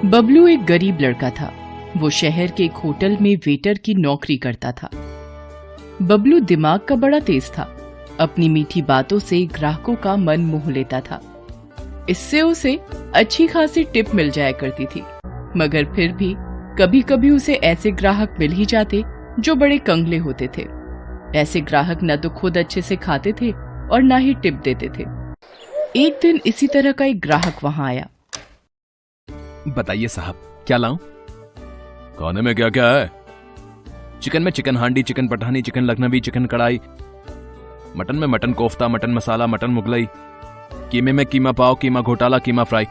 बबलू एक गरीब लड़का था। वो शहर के एक होटल में वेटर की नौकरी करता था। बबलू दिमाग का बड़ा तेज था। अपनी मीठी बातों से ग्राहकों का मन मोह लेता था। इससे उसे अच्छी खासी टिप मिल जाया करती थी। मगर फिर भी कभी कभी उसे ऐसे ग्राहक मिल ही जाते जो बड़े कंगले होते थे। ऐसे ग्राहक न तो खुद अच्छे से खाते थे और न ही टिप देते थे। एक दिन इसी तरह का एक ग्राहक वहां आया। बताइए साहब, क्या लाऊं? खाने में क्या क्या है? चिकन में chicken handi, chicken Pathani, chicken Lakhnavi, chicken kadhai. Mutton में mutton kofta, mutton masala, mutton Mughlai. कीमे में कीमा पाव, कीमा घोटाला, कीमा फ्राई।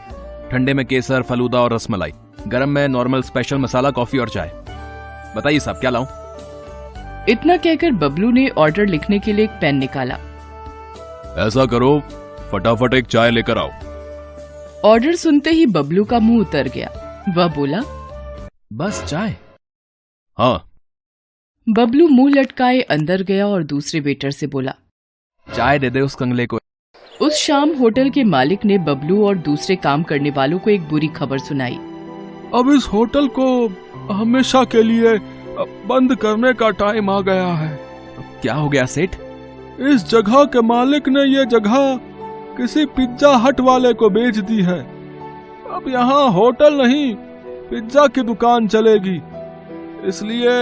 ठंडे में केसर, फलूदा और रसमलाई। गरम में नॉर्मल, स्पेशल, मसाला, कॉफी और चाय। बताइए साहब, क्या लाऊं? इतना कहकर बबलू ने ऑर्डर लिखने के लिए एक पेन निकाला। ऐसा करो, फटाफट एक चाय लेकर आओ। ऑर्डर सुनते ही बबलू का मुंह उतर गया। वह बोला, बस चाय? हाँ। बबलू मुंह लटकाए अंदर गया और दूसरे वेटर से बोला, चाय दे दे उस कंगले को। उस शाम होटल के मालिक ने बबलू और दूसरे काम करने वालों को एक बुरी खबर सुनाई। अब इस होटल को हमेशा के लिए बंद करने का टाइम आ गया है। क्या हो गया सेठ? इस जगह के मालिक ने ये जगह किसी पिज्जा हट वाले को बेच दी है। अब यहाँ होटल नहीं, पिज्जा की दुकान चलेगी। इसलिए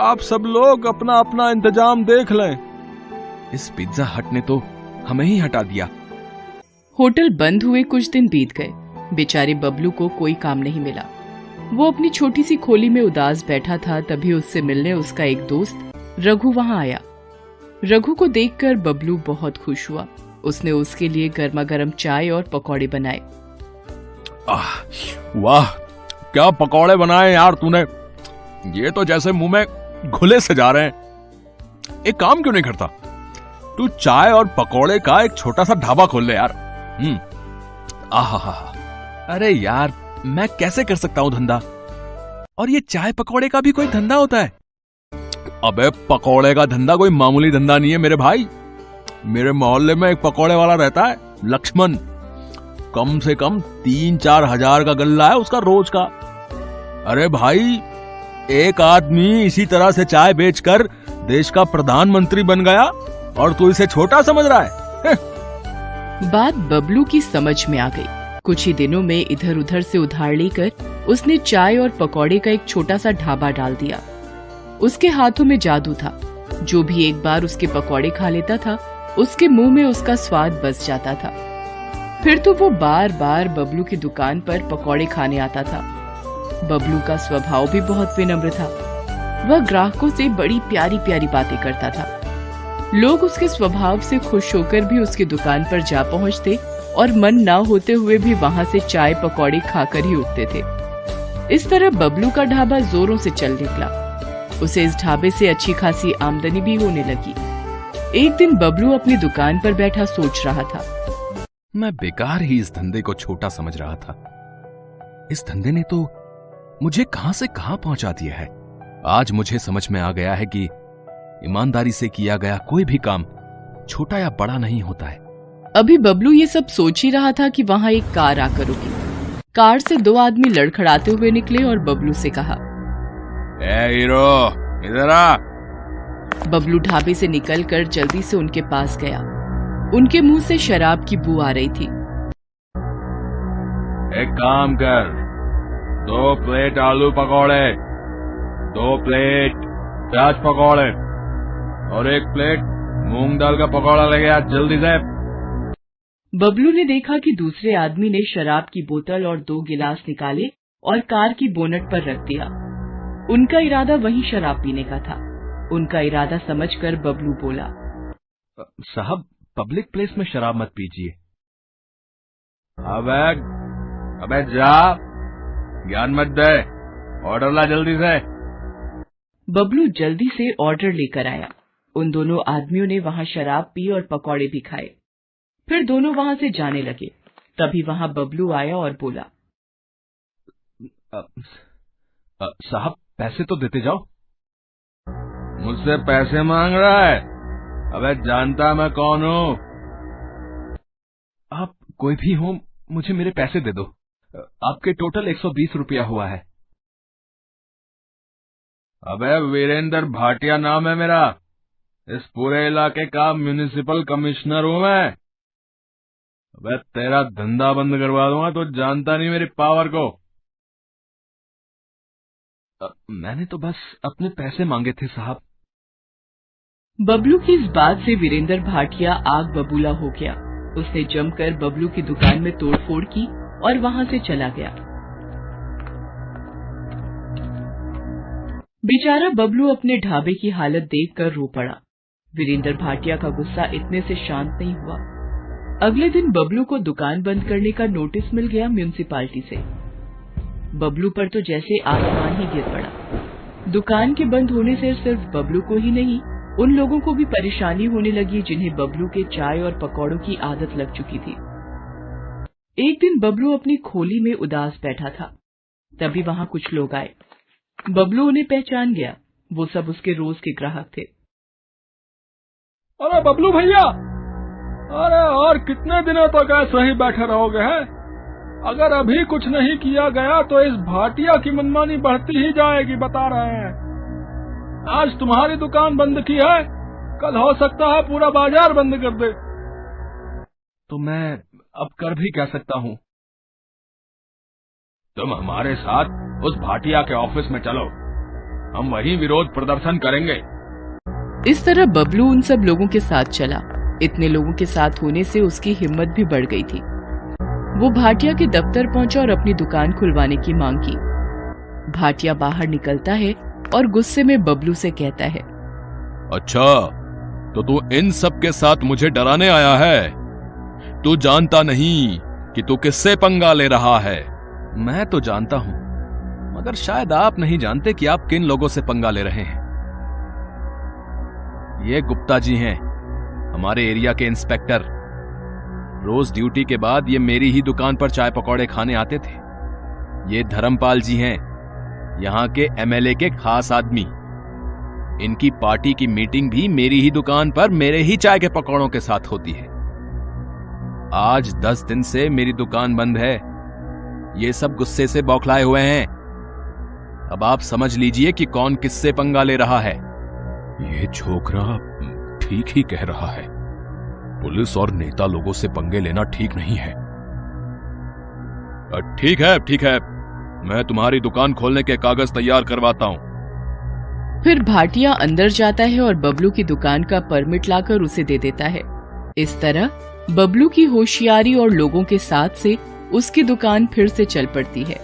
आप सब लोग अपना अपना इंतजाम देख लें। इस पिज्जा हट ने तो हमें ही हटा दिया। होटल बंद हुए कुछ दिन बीत गए। बेचारे बबलू को कोई काम नहीं मिला। वो अपनी छोटी सी खोली में उदास बैठा था। तभी उससे मिलने उसका एक दोस्त रघु वहां आया। रघु को देखकर बबलू बहुत खुश हुआ। उसने उसके लिए गर्मा गर्म चाय और पकौड़े बनाए। वाह, क्या पकौड़े बनाए यार तूने। ये तो जैसे मुंह में घुले से जा रहे हैं। एक काम क्यों नहीं करता, तू चाय और पकौड़े का एक छोटा सा ढाबा खोल ले यार। आहा, अरे यार, मैं कैसे कर सकता हूं धंधा? और ये चाय पकौड़े का भी कोई धंधा होता है? अबे पकौड़े का धंधा कोई मामूली धंधा नहीं है मेरे भाई। मेरे मोहल्ले में एक पकौड़े वाला रहता है, लक्ष्मण। कम से कम 3-4 हजार का गल्ला है उसका रोज का। अरे भाई, एक आदमी इसी तरह से चाय बेचकर देश का प्रधानमंत्री बन गया और तू इसे छोटा समझ रहा है? बात बबलू की समझ में आ गई। कुछ ही दिनों में इधर उधर से उधार लेकर उसने चाय और पकौड़े का एक छोटा सा ढाबा डाल दिया। उसके हाथों में जादू था। जो भी एक बार उसके पकौड़े खा लेता था, उसके मुंह में उसका स्वाद बस जाता था। फिर तो वो बार बार बबलू की दुकान पर पकौड़े खाने आता था। बबलू का स्वभाव भी बहुत विनम्र था। वह ग्राहकों से बड़ी प्यारी प्यारी बातें करता था। लोग उसके स्वभाव से खुश होकर भी उसकी दुकान पर जा पहुंचते और मन ना होते हुए भी वहां से चाय पकौड़े खाकर ही उठते थे। इस तरह बबलू का ढाबा जोरों से चल निकला। उसे इस ढाबे से अच्छी खासी आमदनी भी होने लगी। एक दिन बबलू अपनी दुकान पर बैठा सोच रहा था, मैं बेकार ही इस धंधे को छोटा समझ रहा था। इस धंधे ने तो मुझे कहां से कहां पहुंचा दिया है। आज मुझे समझ में आ गया है कि ईमानदारी से किया गया कोई भी काम छोटा या बड़ा नहीं होता है। अभी बबलू ये सब सोच ही रहा था कि वहां एक कार आकर रुकी। कार से 2 आदमी लड़खड़ाते हुए निकले और बबलू से कहा, ए हीरो, इधर आ। बबलू ढाबे से निकलकर जल्दी से उनके पास गया। उनके मुंह से शराब की बू आ रही थी। एक काम कर, 2 प्लेट आलू पकौड़े, 2 प्लेट प्याज पकौड़े और 1 प्लेट मूंग दाल का पकौड़ा लेके आ जल्दी से। बबलू ने देखा कि दूसरे आदमी ने शराब की बोतल और 2 गिलास निकाले और कार की बोनट पर रख दिया। उनका इरादा वही शराब पीने का था। उनका इरादा समझकर बबलू बोला, साहब, पब्लिक प्लेस में शराब मत पीजिए। अबे जा, ज्ञान मत दे, ऑर्डर ला जल्दी से। बबलू जल्दी से ऑर्डर लेकर आया। उन दोनों आदमियों ने वहां शराब पी और पकौड़े भी खाए। फिर दोनों वहां से जाने लगे। तभी वहां बबलू आया और बोला, साहब, पैसे तो देते जाओ। मुझसे पैसे मांग रहा है? अबे जानता मैं कौन हूँ? आप कोई भी हो, मुझे मेरे पैसे दे दो। आपके टोटल 120 रुपया हुआ है। अबे वीरेंद्र भाटिया नाम है मेरा, इस पूरे इलाके का म्युनिसिपल कमिश्नर हूं मैं। अबे तेरा धंधा बंद करवा दूंगा, तो जानता नहीं मेरी पावर को। मैंने तो बस अपने पैसे मांगे थे साहब। बबलू की इस बात से वीरेंद्र भाटिया आग बबूला हो गया। उसने जमकर बबलू की दुकान में तोड़फोड़ की और वहां से चला गया। बेचारा बबलू अपने ढाबे की हालत देखकर रो पड़ा। वीरेंद्र भाटिया का गुस्सा इतने से शांत नहीं हुआ। अगले दिन बबलू को दुकान बंद करने का नोटिस मिल गया म्युनिसिपालिटी से। बबलू पर तो जैसे आसमान ही गिर पड़ा। दुकान के बंद होने से सिर्फ बबलू को ही नहीं, उन लोगों को भी परेशानी होने लगी जिन्हें बबलू के चाय और पकौड़ों की आदत लग चुकी थी। एक दिन बबलू अपनी खोली में उदास बैठा था, तभी वहां कुछ लोग आए। बबलू उन्हें पहचान गया। वो सब उसके रोज के ग्राहक थे। अरे बबलू भैया, अरे और कितने दिनों तक ऐसे ही बैठे रहोगे हैं? अगर अभी कुछ नहीं किया गया तो इस भाटिया की मनमानी बढ़ती ही जाएगी, बता रहे हैं। आज तुम्हारी दुकान बंद की है, कल हो सकता है पूरा बाजार बंद कर दे। तो मैं अब कर भी क्या सकता हूँ? तुम हमारे साथ उस भाटिया के ऑफिस में चलो, हम वहीं विरोध प्रदर्शन करेंगे। इस तरह बबलू उन सब लोगों के साथ चला। इतने लोगों के साथ होने से उसकी हिम्मत भी बढ़ गई थी। वो भाटिया के दफ्तर पहुंचा और अपनी दुकान खुलवाने की मांग की। भाटिया बाहर निकलता है और गुस्से में बबलू से कहता है, अच्छा, तो तू इन सब के साथ मुझे डराने आया है? तू जानता नहीं कि तू किससे पंगा ले रहा है। मैं तो जानता हूं, मगर शायद आप नहीं जानते कि आप किन लोगों से पंगा ले रहे हैं। ये गुप्ता जी हैं, हमारे एरिया के इंस्पेक्टर। रोज ड्यूटी के बाद ये मेरी ही दुकान पर चाय पकौड़े खाने आते थे। ये धर्मपाल जी हैं, यहां के एमएलए के खास आदमी। इनकी पार्टी की मीटिंग भी मेरी ही दुकान पर मेरे ही चाय के पकौड़ों के साथ होती है। आज 10 दिन से मेरी दुकान बंद है। ये सब गुस्से से बौखलाए हुए हैं। अब आप समझ लीजिए कि कौन किससे पंगा ले रहा है। ये छोकरा ठीक ही कह रहा है। पुलिस और नेता लोगों से पंगे लेना ठीक नहीं है। ठीक है, ठीक है, मैं तुम्हारी दुकान खोलने के कागज तैयार करवाता हूं। फिर भाटिया अंदर जाता है और बबलू की दुकान का परमिट लाकर उसे दे देता है। इस तरह बबलू की होशियारी और लोगों के साथ से उसकी दुकान फिर से चल पड़ती है।